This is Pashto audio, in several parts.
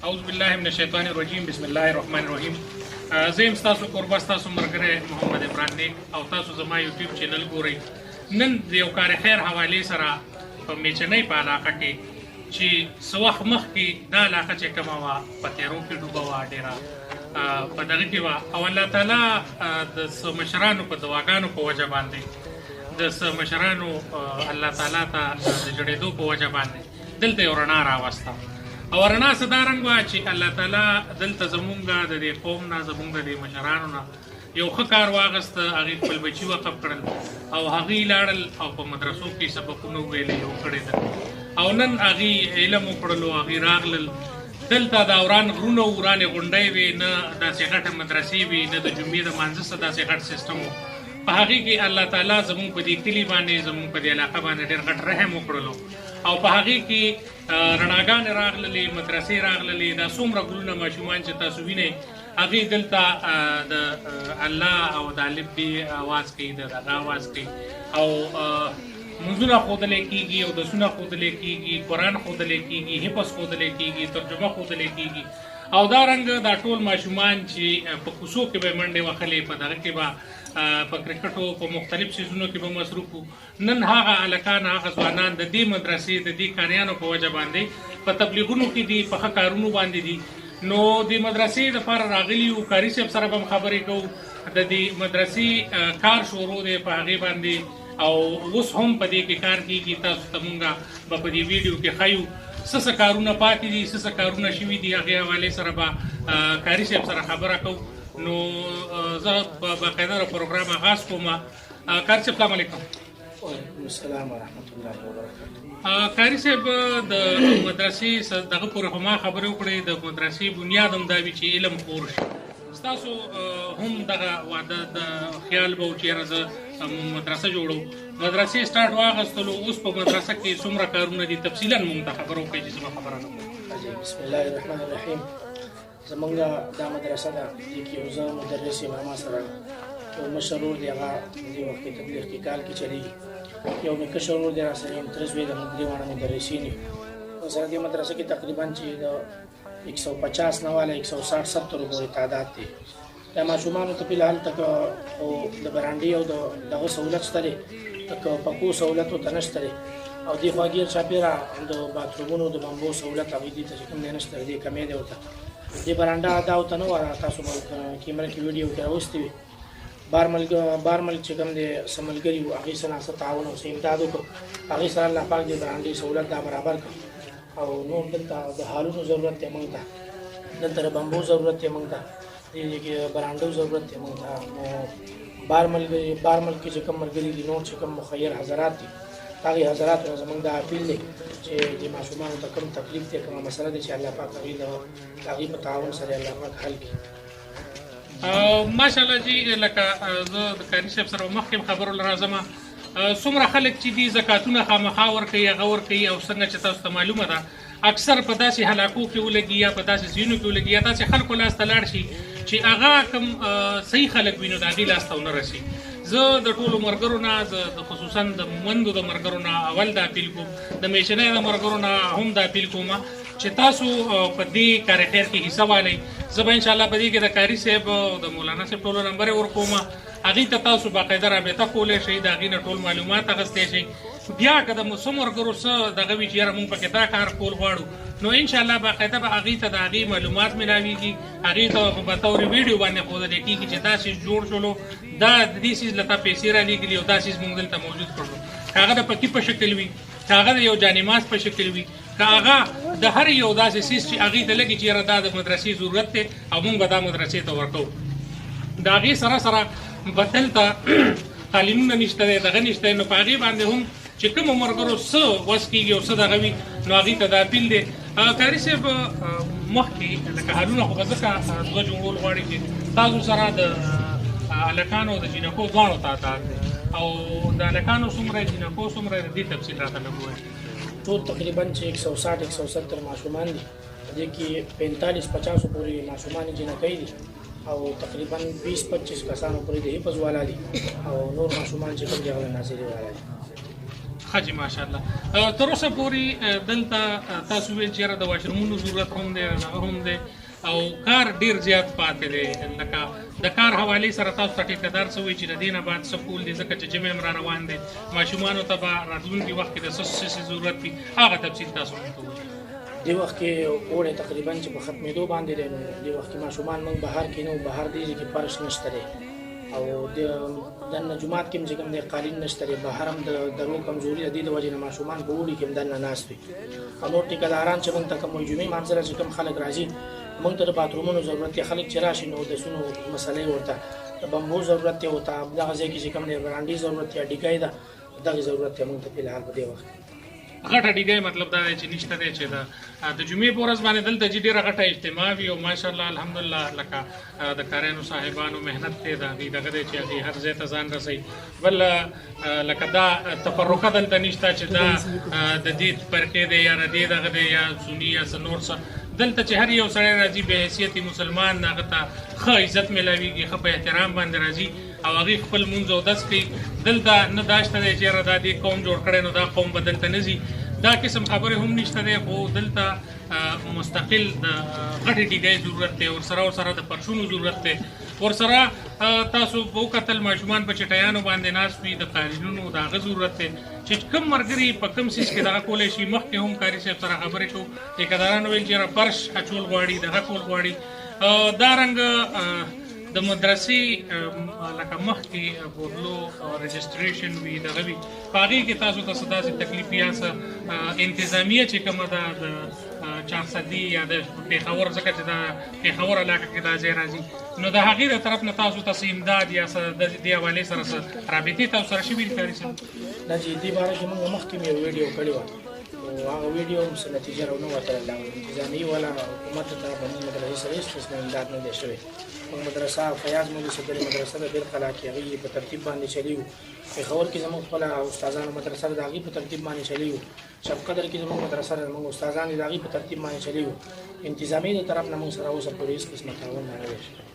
اعوذ بالله من الشیطان الرجیم بسم الله الرحمن الرحیم. زه یم ستاسو کوربه ستاسو ملګری محمد عمران نیک او تاسو زما یوټیوب چینل ګورئ. نن د یو کار خیر حوالې سره په میچنۍ په علاقه کې چې څه وخت مخکې دا علاقه چې کومه وه په تیرو کې ډوبه وه، ډېره په دغه کې وه او الله تعالی د څه مشرانو په دعاګانو په وجه باندې د څه مشرانو الله تعالی ته د جوړېدو په وجه باندې دلته یو رڼا راوسته او رڼا څه دا رنګ وه چې الله تعالی دلته زمونږ د دې قوم نه زمونږ د دې مشرانو نه یو ښه کار واغسته، هغې خپل بچي وقف کړل او هغوی لاړل او په مدرسو کې سبقونه وویل یو کړی ده او نن هغوی علم وکړلو، هغوی راغلل دلته د وران غرونه و، ورانې غونډۍ وې، نه داسې غټه مدرسې وې، نه د جمعې د مانځه څه داسې غټ سیسټم و. په هغې کې الله تعالی زمونږ په دې کلي باندې زمونږ په دې علاقه باندې ډېر غټ رحم وکړلو او په هغې کې رڼاګانې راغللې، مدرسې راغللې. دا څومره ګلونه ماشومان چې تاسو وینئ هغې دلته د الله او د الف ب اواز کوي، د دغه اواز کوي او منځونه ښودلی کېږي او درسونه ښودلی کېږي، قرآن ښودلی کېږي، حفظ ښودلی کېږي، ترجمه ښودلی کېږي او دا رنګ دا ټول ماشومان چې په کوڅو کې به منډې وهلې، په دغه کې به په کرکټو په مختلف سیزونو کې به مصروف وو. نن هغه هلکان هغه ځوانان د دې مدرسې د دې کاریانو په وجه باندې په تبلیغونو کې دي، په ښه کارونو باندې دي. نو د مدرسې دپاره راغلي وو، کاري صاحب سره به هم خبرې کوو، د دې مدرسې کار شروع دی په هغې باندې او اوس هم په دې کې کار کېږي. تاسو ته مونږ به په دې ویډیو کې ښیو څه کارونه پاتې دي، څه کارونه شوي دي، هغې حوالې سره به کاري صاحب سره خبره کوو. نو زه باقاعده پروګرام آغاز کوم. کاري صاحب سلام علیکم. وعلیکم السلام ورحمۃ الله وبرکاتہ. کاري صاحب د مدرسې دغه پورې خو ما خبرې وکړې، د مدرسې بنیاد هم دا وي چې علم خور شي. ستاسو هم دغه واده د خیال به و چې یاره زه مدرسه جوړوم، مدرسې سټارټ واخیستلو، اوس په مدرسه کې څومره کارونه دي تفصیلا مونږ ته خبره وکړئ چې زما خبره نه کوم. بسم الله الرحمن الرحیم. زمونږ دا مدرسه ده، دې کې یو زه مدرس یم، ما سره یو مشر ورور دی، هغه دې وخت کې تبلیغ کې کال کې چلېږي، یو مې کشر ورور دی راسره یم، تره زوی ده، موږ درې واړه مدرسین یو. سره دې مدرسه کې تقریبا چې د 150 نه والا 160-70 پورې تعداد دی. دا ماشومانو ته فلحال تک او د برانډي او دغه سهولت شته دی، تک پکو سهولت ورته نشته دی او دې خوا ګیر چاپېره د باترومونو د بمبو سهولت هغوی دې ته چې کوم دی نشته دی، کمې دی ورته. دې برانډه دا ورته نه وه، تاسو به کیمره کې ویډیو کې راوستې وي. بارمل چې کوم دی څه ملګري وو، هغوی سره څه تعاون او څه امداد وکړو، هغوی سره الله پاک دې برانډې سهولت دا برابر کړو او نور دلته د هالونو ضرورت دی موږ ته، دلته د بمبو ضرورت دی موږ ته، دې کې برانډو ضرورت دی موږ ته. نو بارمل کې چې کوم ملګري دي، نور چې کوم مخیر حضرات دي، هغې حضراتو نه زموږ دا اپیل دی چې د ماشومانو ته کوم تکلیف دی، کومه مسله دی چې الله پاک هغوی په تعاون سره الله پاک حل کړي. ماشاءالله جی، لکه زه د کاري صاحب سره مخکې خبرو له راځم، څومره خلک چې دي زکاتونه خامخا ورکوي، هغه ورکوي او څنګه چې تاسو ته معلومه ده اکثر په داسې حلاکو کې ولګي یا په داسې ځایونو کې ولګي یا داسې خلکو لاس ته لاړ شي چې هغه کوم صحیح خلک وي نو د هغې لاس ته ونه رسي. زه د ټولو ملګرو نه خصوصا د مومندو د ملګرو نه اول د اپیل کوم، د میشنۍ د ملګرو نه هم د اپیل کوم چې تاسو په دې کار خیر کې حصه والئ. زه به انشاءالله په دې کې د کاري صاحب او د مولانا صاحب ټولو نمبر یې ورکوم، هغې ته تاسو باقاعده رابطه کولی شئ، د هغې نه ټول معلومات اخیستی شئ. بیا که د څه ملګرو څه دغه وي چې یاره مونږ پکې دا کار کول غواړو نو انشاءالله باقاعده به هغې ته د هغې معلومات میلاویږي، هغې ته په بطور ویډیو باندې ښودلی کېږي چې دا څیز جوړ شولو، دا د دې څیز له تا پیسې رالیږلي او دا څیز مونږ دلته موجود کړلو، که هغه د پکي په شکل وي، که هغه د یو جانماز په شکل وي، که هغه د هر یو داسې څیز چې هغې ته لګي چې یاره دا د مدرسې ضرورت دی او مونږ به دا مدرسې ته ورکوو. د هغې سره سره به دلته قالینونه نشته دی، دغه نشته دی، نو په هغې باندې هم چې کومو ملګرو څه وس کېږي او څه دغه وي نو هغې ته دا اپیل دی. کاري صاحب مخکې لکه حالونه خو به ځکه دوه جوړول غواړي چې تاسو سره د هلکانو د جینکو دواړو تعداد دی او د هلکانو څومره جینکو څومره د دې تفصیل راته لږ ووایي. ټول تقریبا چې 160-170 ماشومان دي، دې کې 45-50 پورې ماشومان جینکۍ دي او تقریبا 20-25 کسانو پورې د حفظ والا دي او نور ماشومان چې کوم دی هغه ناظري والا دي. ښه جي ماشاءالله. تر اوسه پورې دلته تاسو ویل چې یاره د واشرومونو ضرورت هم دی هغه هم دی او کار ډیر زیات پاتې دی. لکه د کار حوالې سره تاسو ته ټیکهدار څه وایي چې د دې نه بعد څه کول دي ځکه چې جمع هم را روان دی ماشومانو ته به راتلونکي وخت کې د څه ضرورت وي هغه تفصیل تاسو موږ ته ووایي. دې وخت کې اوړی تقریبا چې په ختمېدو باندې دی نو دې وخت کې ماشومان موږ بهر کې نه بهر دی چې فرش نشته دی او دننه جومات کې هم چې کوم دی قالین نشته دی بهر هم د درو کمزوري د دې د وجې نه ماشومان په اوړي کې هم دننه ناست وي او نور ټیکهداران چې موږ ته کوم جمعې مانځله چې کوم خلک راځي موږ ته د باترومونو ضرورت دی خلک چې راشي نو د سونو مسلې ورته د بمبو ضرورت دی ورته دغه ځای کې چې کوم دی برانډي ضرورت دی ډیګای ده دغه ضرورت دی موږ ته فلحال په دې وخت غټه ډیګای مطلب دا دی چې نشته دی چې د جمعې په ورځ باندې دلته چې ډېره غټه اجتماع وي او ماشاءالله الحمدلله لکه د کاریانو صاحبانو محنت دی د هغې دغه دی چې هغې هر ځای ته ځان رسوي. بل لکه دا تفرقه دلته نشته چې دا د دې فرقې دی یا د دې دغه دی یا سني یا څه نور څه دلته چې هر یو سړی راځي بې حیثیت مسلمان هغه ته ښه عزت میلاویږي ښه په احترام باندې راځي او هغې خپل مونځ اودس کوي. دلته نه دا شته دی چې یاره دا دې قوم جوړ کړی نو دا قوم به دلته نه ځي دا قسم خبرې هم نشته دی خو دلته مستقل د غټې ډیګۍ ضرورت دی ورسره د فرشونو ضرورت دی ورسره تاسو به وکتل ماشومان په چټیانو باندې ناست وي د قالینونو د هغه ضرورت دی چې کوم ملګري په کوم څیز کې دغه کولی شي مخکې هم کاري صاحب سره خبرې کوو ټیکهدارانو ویل چې یاره فرش اچول غواړي دغه کول غواړي دا رنګ د مدرسې لکه مخکې بوتلو رجسټریشن وي دغه وي په هغې کې تاسو ته څه داسې تکلیف یا څه انتظامیه چې کومه ده د چارسدي یا د پېښور ځکه چې د پېښور علاقه کې دا ځای راځي نو د هغې د طرف نه تاسو ته څه امداد یا څه د دې حوالې سره څه رابطې تاسو سره شوي دي کاري صاحب؟ نه چې دې باره کې موږ مخکې مې یو ویډیو کړې وه او هغه ویډیو هم څه نتیجه رانه وتله انتظامي والا حکومت ته په موږ مدرسې سره هېڅ قسم امداد نه دی شوی. موږ مدرسه فیاض مولوي صدري مدرسه د بېرقلا کې هغې په ترتیب باندې چلي وو پېښور کې زموږ خپله استادانو مدرسه ده د هغې په ترتیب باندې چلي وو شب قدر کې زموږ مدرسه ده زموږ استادان دي د هغې په ترتیب باندې چلي وو انتظامي د طرف نه موږ سره اوسه پورې هېڅ قسمه تعاون نه دی شوی.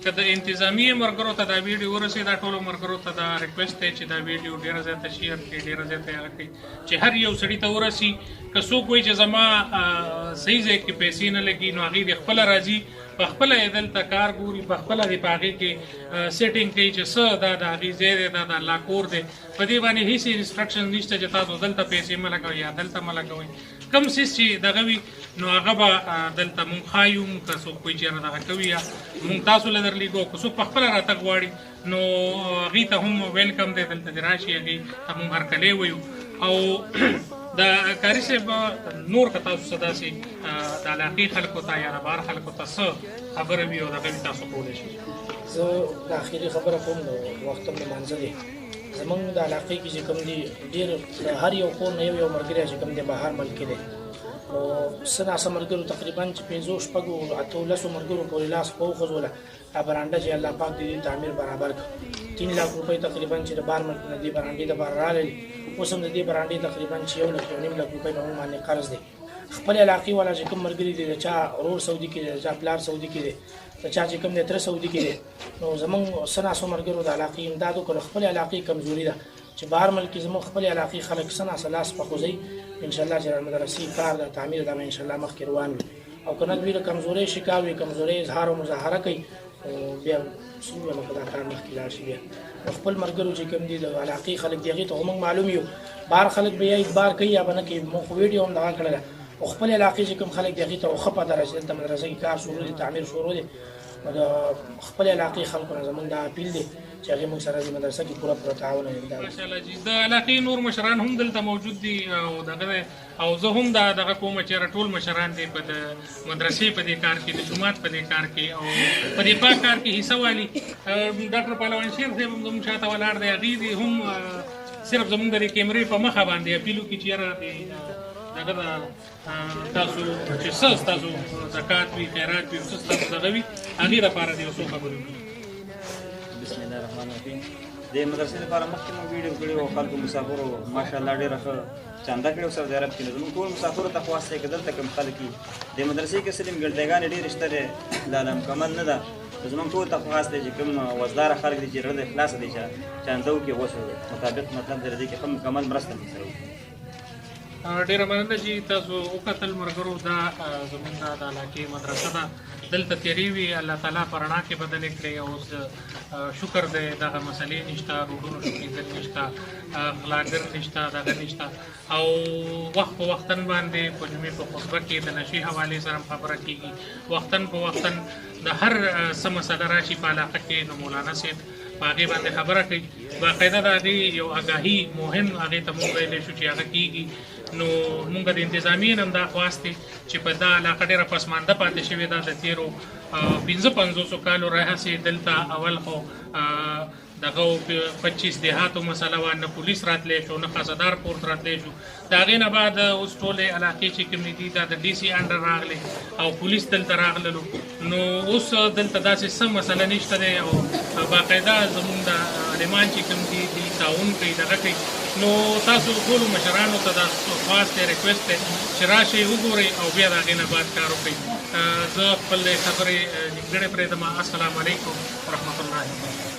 که د انتظامي ملګرو ته دا ویډیو ورسي دا ټولو ملګرو ته دا ریکویسټ دی چې دا ویډیو ډېره زیاته شیر کړي ډېره زیاته هغه کړي چې هر یو سړي ته ورسي که څوک وایي چې زما صحیح ځای کې پیسې نه لګي نو هغې د خپله راځي په خپله یې دلته کار ګوري په خپله دې په هغې کې سیټینګ کوي چې څه دا د هغې ځای دی دا د الله کور دی په دې باندې هېڅ انسټرکشن نشته چې تاسو دلته پیسې مه لګوئ یا دلته مه لګوئ کوم څیز چې دغه وي نو هغه به دلته مونږ ښایو که څوک وایي چې یاره دغه کوي یا مونږ تاسو له درلیږو که څوک په خپله راتګ غواړي نو هغې ته هم ویلکم دی دلته دې راشي هغې ته مونږ هرکلی وایو او د کاري صاحب نور که تاسو څه داسې د علاقې خلکو ته یا د بهر خلکو ته څه خبره وي او دغه وي تاسو کولی شئ؟ زه د آخري خبره کوم نو وخت هم لمانځه دی زمونږ د علاقې کې چې کوم دي ډېر د هر یو کور نه یو ملګری چې کوم دی بهر ملک دی نو څه ناڅه ملګرو تقریبا چې 15 شپږو اتو لسو ملګرو پورې لاس په وخوځوله دا برانډه چې الله پاک دې تعمیر برابر کړ 3 लाख روپۍ تقریبا چې د بار ملک نه دې برانډې د بار راغلي اوس هم د دې برانډې تقریبا چې 1.5 लाख روپۍ په موږ باندې قرض دی خپل علاقې والا چې کوم ملګري دي د چا رور سعودي کې دی د چا پلار سعودي کې دی د چا چې کوم دی تره سعودي کې دی نو زمونږ څه ناڅو ملګرو د علاقې امداد وکړو خپل علاقې کمزوري ده چې بهر ملک کې زموږ خپل علاقې خلک څه ناڅه لاس په خوځوي انشاءالله چې مدرسې کار د تعمیر دا به انشاءالله مخکې روان وي او که نه دوی د کمزورۍ شکار وي کمزورۍ اظهار او مظاهره کوي بیا څنګه مخ دا کار مخکې لاړ شي بیا خپل ملګرو چې کوم دي د علاقې خلک دي هغې ته موږ معلوم یو بهر خلک به یا اعتبار کوي یا به نه کوي موږ خو ویډیو هم دغه کړله او خپل علاقې چې کوم خلک دي هغې ته ښه په درجه دلته مدرسه کې کار شروع دي تعمیر شروع دی د خپل علاقې خلکو نه زموږ دا اپیل دی چې هغې موږ سره د مدرسه کې پوره تعاون ماشاءالله جي د علاقې نور مشران هم دلته موجود دي او دغه او زه هم دغه کوم چې ټول مشران دي په د مدرسې په دې کار کې د جومات په دې کار کې او په دې پاک کار کې حصه والي ډاکټر پهلوان شیر صاحب هم زموږ شاته ولاړ دی هغې دي هم صرف زموږ د کیمرې په مخه باندې اپیل وکړي چې یاره دغه تاسو چې څه ستاسو زکات وي خیرات وي څه ستاسو دغه وي هغې دپاره د یو څو خبرې وکړي. بسم الله الرحمن الرحیم د مدرسې لپاره مخکې مو ویډیو کړي او خلکو مسافرو ماشاءالله ډېره ښه چانده کړې او سعودي عرب کې نو زموږ ټول مسافرو ته خواست دی که دلته کوم خلک وي د مدرسې کې صرف ګړدیګانې ډېرې شته دی لا مکمل نه ده زموږ ټول ته خاص دی چې کوم وزداره خلک دي چې زړه د اخلاصه دي چې چانده وکړي غوښه مطابق مطلب د دې کې هم مکمل مرسته موږ سره وکړي. ډیره مننه چې تاسو وکتل مرګرو دا زموږ د علاقې مدرسه ده دلته تیری وي الله تعالی په رڼا کې بدلې کړې اوس شکر دی دغه مسلې نشته روډونو شکېدل نشته غلاګر نشته دغه نشته او وخت په وختن باندې په جمعې په خطبه کې د نشي حوالې سره خبره کېږي وختن په وختن د هر څه مسله راشي په علاقه کې نو مولانا صاحب په هغې باندې خبره کوي باقاعده د هغې یو آګاهي مهم هغې ته موږ ویلی شو چې هغه کېږي نو موږ د انتظامیې نه هم دا خواست دی چې په دا علاقه ډېره پسمانده پاتې شوې ده د تېرو 55 کالو راهیسې دلته اول خو دغه 25 دیهاتو مسله وه نه پولیس راتلی شو نه خزدار پورت راتلی شو د هغې نه بعد اوس ټولې علاقې چې کومې دي دا د ډي سي انډر راغلی او پولیس دلته راغللو نو اوس دلته داسې څه مسله نشته دی او باقاعده زموږ د عالمان چې کوم دي تعاون کوي دغه کوي نو تاسو ټولو مشرانو ته دا خواست دی ریکویسټ دی چې راشئ وګورئ او بیا د هغې نه بعد کار وکړئ. زه خپلې خبرې نیمګړې پرېږدم. السلام علیکم ورحمت الله وبرکاته.